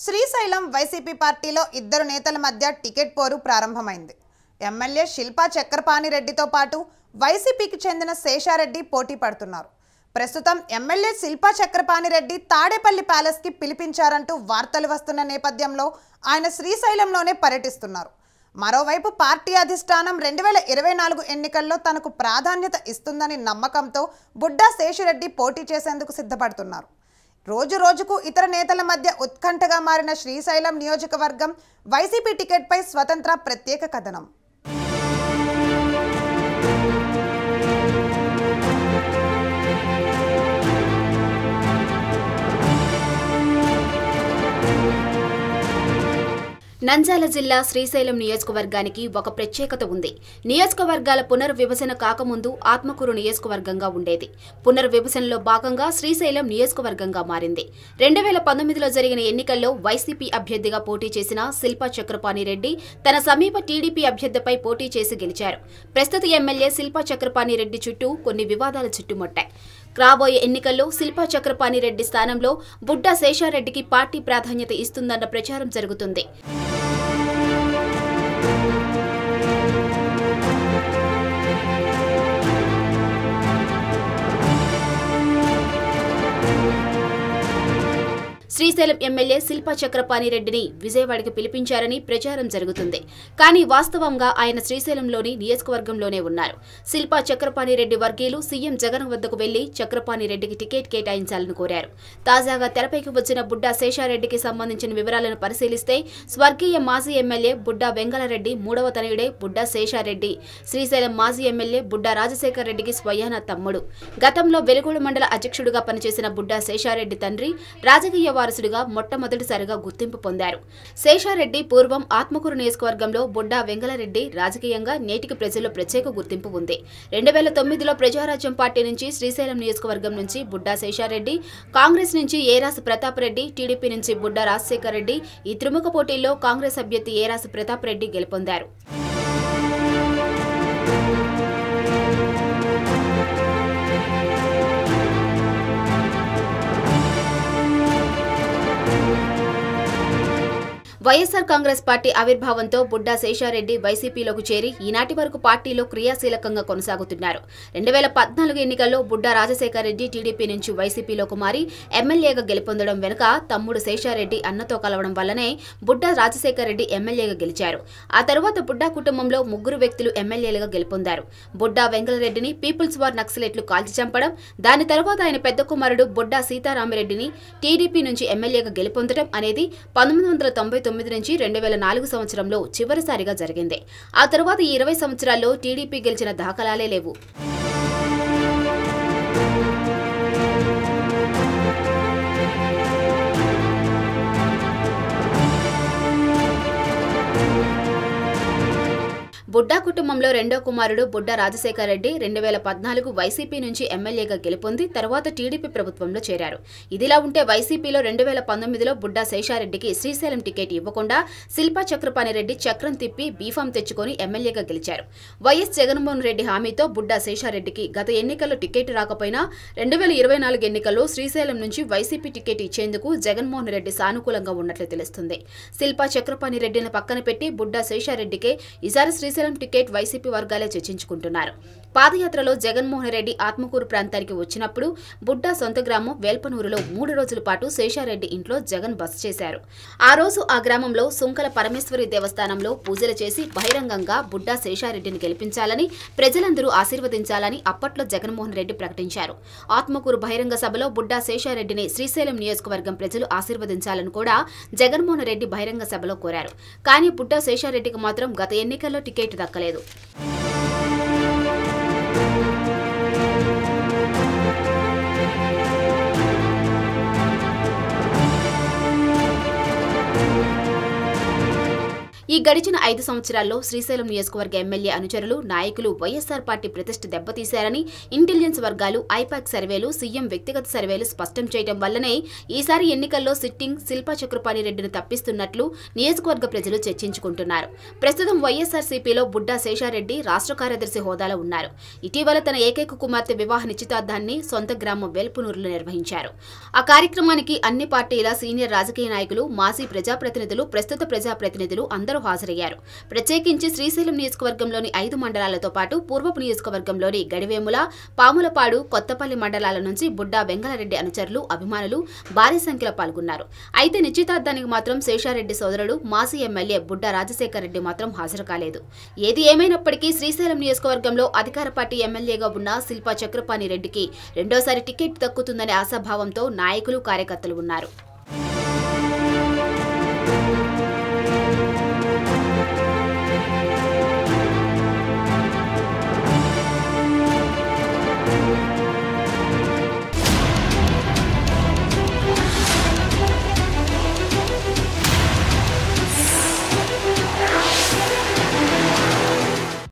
Srisailam YCP పార్టీలో ఇద్దరు నేతల మధ్య టికెట్ పోరు ప్రారంభమైంది. ఎమ్మెల్యే శిల్పా చక్రపాణి రెడ్డితో పాటు వైసీపీకి చెందిన శేషారెడ్డి పోటీ పడుతున్నారు. ప్రస్తుతం ఎమ్మెల్యే శిల్పా చక్రపాణి రెడ్డి తాడేపల్లి ప్యాలెస్కి పిలిపించారంటూ వార్తలు వస్తున్న నేపథ్యంలో ఆయన శ్రీశైలంలోనే పర్యటిస్తున్నారు. మరోవైపు పార్టీ అధిష్టానం 2024 ఎన్నికల్లో తనకు ప్రాధాన్యత ఇస్తుందని నమ్మకంతో బుడ్డా శేషారెడ్డి పోటీ చేసేందుకు సిద్ధపడుతున్నారు. రోజు రోజుకు ఇతర నేతల మధ్య ఉత్కంఠగా మారిన శ్రీశైలం నియోజకవర్గం వైసీపీ టికెట్పై స్వతంత్ర ప్రత్యేక కథనం. నంద్యాల జిల్లా శ్రీశైలం నియోజకవర్గానికి ఒక ప్రత్యేకత ఉంది. నియోజకవర్గాల పునర్విభజన కాకముందు ఆత్మకూరు నియోజకవర్గంగా ఉండేది. పునర్విభజనలో భాగంగా శ్రీశైలం నియోజకవర్గంగా మారింది. 2019లో జరిగిన ఎన్నికల్లో వైసీపీ అభ్యర్థిగా పోటీ చేసిన శిల్పా చక్రపాణి రెడ్డి తన సమీప టీడీపీ అభ్యర్థిపై పోటీ చేసి గెలిచారు. ప్రస్తుత ఎమ్మెల్యే శిల్పా చక్రపాణి రెడ్డి చుట్టూ కొన్ని వివాదాలు చుట్టుముట్టాయి. రాబోయే ఎన్నికల్లో శిల్పా చక్రపాణి రెడ్డి స్థానంలో బుడ్డా శేషారెడ్డికి పార్టీ ప్రాధాన్యత ఇస్తుందన్న ప్రచారం జరుగుతుంది. శ్రీశైలం ఎమ్మెల్యే శిల్పా చక్రపాణి రెడ్డిని విజయవాడకి పిలిపించారని ప్రచారం జరుగుతుంది. కానీ వాస్తవంగా ఆయన శ్రీశైలంలోని నియోజకవర్గంలోనే ఉన్నారు. శిల్పా చక్రపాణి రెడ్డి వర్గీయులు సీఎం జగన్ వద్దకు వెళ్లి చక్రపాణి రెడ్డికి టికెట్ కేటాయించాలని కోరారు. తాజాగా తెరపైకి వచ్చిన బుడ్డా శేషారెడ్డికి సంబంధించిన వివరాలను పరిశీలిస్తే స్వర్గీయ మాజీ ఎమ్మెల్యే బుడ్డా వెంగళరెడ్డి మూడవ తనయుడే బుడ్డా శేషారెడ్డి శ్రీశైలం మాజీ ఎమ్మెల్యే బుడ్డా రాజశేఖర్ రెడ్డికి స్వయాన తమ్ముడు. గతంలో వెలుగోడు మండల అధ్యక్షుడిగా పనిచేసిన బుడ్డా శేషారెడ్డి తండ్రి రాజకీయ వారసుడిగా మొట్టమొదటిసారిగా గుర్తింపు పొందారు. శేషారెడ్డి పూర్వం ఆత్మకూరు నియోజకవర్గంలో బుడ్డా వెంగళరెడ్డి రాజకీయంగా నేటికి ప్రజల్లో ప్రత్యేక గుర్తింపు ఉంది. 2009లో ప్రజారాజ్యం పార్టీ నుంచి శ్రీశైలం నియోజకవర్గం నుంచి బుడ్డా శేషారెడ్డి, కాంగ్రెస్ నుంచి ఏరాసు ప్రతాప్ రెడ్డి, టీడీపీ నుంచి బుడ్డా రాజశేఖర్ రెడ్డి ఈ త్రిముఖ పోటీల్లో కాంగ్రెస్ అభ్యర్థి ఏరాసు ప్రతాప్ రెడ్డి గెలుపొందారు. వైఎస్ఆర్ కాంగ్రెస్ పార్టీ ఆవిర్భావంతో బుడ్డా శేషారెడ్డి వైసీపీలోకి చేరి ఈనాటి వరకు పార్టీలో క్రియాశీలకంగా కొనసాగుతున్నారు. 2014 ఎన్నికల్లో బుడ్డా రాజశేఖర్ రెడ్డి టీడీపీ నుంచి వైసీపీలోకి మారి ఎమ్మెల్యేగా గెలుపొందడం వెనుక తమ్ముడు శేషారెడ్డి అన్నతో కలవడం వల్లనే బుడ్డా రాజశేఖర్ రెడ్డి ఎమ్మెల్యేగా గెలిచారు. ఆ తర్వాత బుడ్డా కుటుంబంలో 3 వ్యక్తులు ఎమ్మెల్యేలుగా గెలుపొందారు. బుడ్డా వెంగళరెడ్డిని పీపుల్స్ వార్ నక్సలైట్లు కాల్చి చంపడం, దాని తర్వాత ఆయన పెద్ద కుమారుడు బుడ్డా సీతారామిరెడ్డిని టీడీపీ నుంచి ఎమ్మెల్యేగా గెలుపొందడం అనేది 1999 నుంచి 2004 సంవత్సరంలో చివరిసారిగా జరిగింది. ఆ తర్వాత ఈ 20 సంవత్సరాల్లో టీడీపీ గెలిచిన దాఖలాలే లేవు. బుడ్డా కుటుంబంలో రెండో కుమారుడు బుడ్డా రాజశేఖర్ రెడ్డి 2014 వైసీపీ నుంచి ఎమ్మెల్యేగా గెలుపొంది తర్వాత టీడీపీ ప్రభుత్వంలో చేరారు. ఇదిలా ఉంటే వైసీపీలో 2019లో బుడ్డా శేషారెడ్డికి శ్రీశైలం టికెట్ ఇవ్వకుండా శిల్పా చక్రపాణి రెడ్డి చక్రం తిప్పి బీఫామ్ తెచ్చుకొని ఎమ్మెల్యేగా గెలిచారు. వైఎస్ జగన్మోహన్ రెడ్డి హామీతో బుడ్డా శేషారెడ్డికి గత ఎన్నికల్లో టికెట్ రాకపోయినా 2024 ఎన్నికల్లో శ్రీశైలం నుంచి వైసీపీ టికెట్ ఇచ్చేందుకు జగన్మోహన్ రెడ్డి సానుకూలంగా ఉన్నట్లు తెలుస్తుంది. శిల్పా చక్రపాణి రెడ్డిని పక్కన పెట్టి బుడ్డా శేషారెడ్డికే ఈసారి శ్రీశైలం టికెట్ వైసీపీ వర్గాలే చర్చించుకుంటున్నారు. పాదయాత్రలో జగన్మోహన్ రెడ్డి ఆత్మకూరు ప్రాంతానికి వచ్చినప్పుడు బుడ్డా సొంత గ్రామం వేల్పనూరులో 3 రోజుల పాటు శేషారెడ్డి ఇంట్లో జగన్ బస చేశారు. ఆ రోజు ఆ గ్రామంలో సుంకల పరమేశ్వరి దేవస్థానంలో పూజలు చేసి బహిరంగంగా బుడ్డా శేషారెడ్డిని గెలిపించాలని ప్రజలందరూ ఆశీర్వదించాలని అప్పట్లో జగన్మోహన్ రెడ్డి ప్రకటించారు. ఆత్మకూరు బహిరంగ సభలో బుడ్డా శేషారెడ్డిని శ్రీశైలం నియోజకవర్గం ప్రజలు ఆశీర్వదించాలని కూడా జగన్మోహన్ రెడ్డి బహిరంగ సభలో కోరారు. కానీ బుడ్డా శేషారెడ్డికి మాత్రం గత ఎన్నికల్లో టికెట్ దక్కలేదు. ఈ ఈ గడిచిన 5 సంవత్సరాల్లో శ్రీశైలం నియోజకవర్గ ఎమ్మెల్యే అనుచరులు నాయకులు వైఎస్ఆర్ పార్టీ ప్రతిష్ఠ దెబ్బతీశారని ఇంటెలిజెన్స్ వర్గాలు, ఐపాక్ సర్వేలు, సీఎం వ్యక్తిగత సర్వేలు స్పష్టం చేయడం వల్లనే ఈసారి ఎన్నికల్లో సిట్టింగ్ శిల్పా చక్రపాణి రెడ్డిని తప్పిస్తున్నట్లు నియోజకవర్గ ప్రజలు చర్చించుకుంటున్నారు. ప్రస్తుతం వైఎస్ఆర్సీపీలో బుడ్డా శేషారెడ్డి రాష్ట్ర కార్యదర్శి హోదాలో ఉన్నారు. ఇటీవల తన ఏకైక కుమార్తె వివాహ నిశ్చితార్థాన్ని సొంత గ్రామం వేల్పునూరులో నిర్వహించారు. ఆ కార్యక్రమానికి అన్ని పార్టీల సీనియర్ రాజకీయ నాయకులు, మాజీ ప్రజాప్రతినిధులు, ప్రస్తుత ప్రజాప్రతినిధులు అందరూ హాజరయ్యారు. ప్రత్యేకించి శ్రీశైలం నియోజకవర్గంలోని 5 మండలాలతో పాటు పూర్వపు నియోజకవర్గంలోని గడివేముల, పాములపాడు, కొత్తపల్లి మండలాల నుంచి బుడ్డా వెంగళరెడ్డి అనుచరులు, అభిమానులు భారీ సంఖ్యలో పాల్గొన్నారు. అయితే నిశ్చితార్థానికి మాత్రం శేషారెడ్డి సోదరుడు, మాజీ ఎమ్మెల్యే బుడ్డా రాజశేఖర్ రెడ్డి మాత్రం హాజరు కాలేదు. ఏది ఏమైనప్పటికీ శ్రీశైలం నియోజకవర్గంలో అధికార పార్టీ ఎమ్మెల్యేగా ఉన్న శిల్పా చక్రపాణి రెడ్డికి రెండోసారి టికెట్ దక్కుతుందనే ఆశాభావంతో నాయకులు, కార్యకర్తలు ఉన్నారు.